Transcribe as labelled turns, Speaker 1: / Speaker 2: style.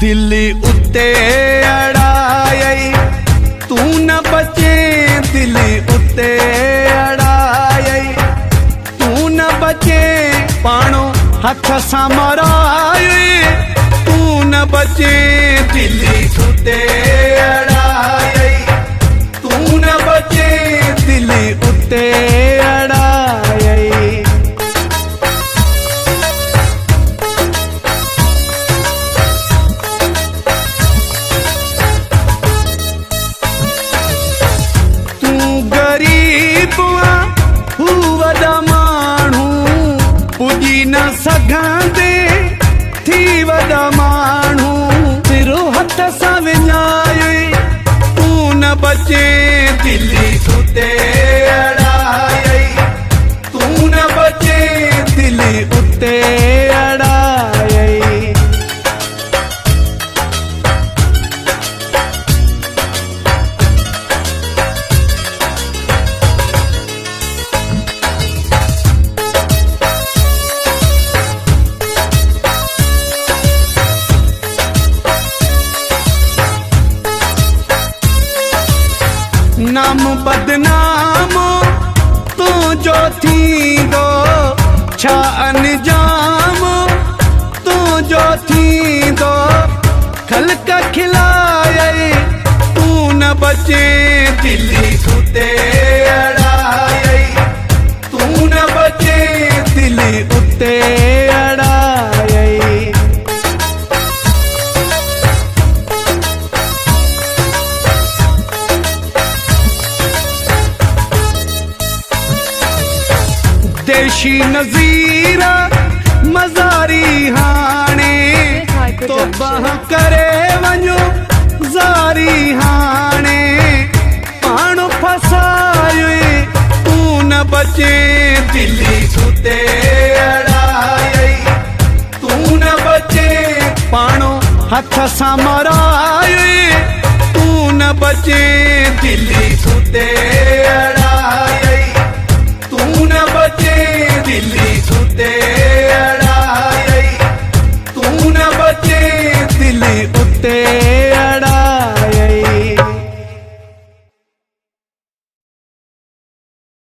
Speaker 1: दिल्ली उत्ते अड़ाई तू न बचे, दिल्ली उत्ते अड़ाई तू न बचे, पाणो हथ सां मराई तू न बचे, दिल्ली उत्ते अड़ाई तू न बचे, दिल्ली उत्ते अड़ाई। तू गरीब हू वॾा माण्हू पुॼी न सघंदे, थी वॾा माण्हू सिरो हथ सां विञाए तू न बचे, दिल्ली उत्ते अड़ाई तू न बचे, दिल्ली उत्ते अड़ाई। नाम बदनाम तुंहिंजो थींदो, छा अंजाम तुंहिंजो थींदो, ख़ल्क़ खिलाए तू न बचे, दिल्ली उत्ते अड़ाई तू न बचे, दिल्ली उत्ते अड़ाई। देशी नज़ीरा मज़ारी हाणे तो बह करे वञो ज़ारी हाणे, पाण फसाए तू न बचे, दिल्ली उत्ते अड़ाई तू न बचे, पाणो हथ सां मराए तू न बचे, दिल्ली उत्ते अड़ाई।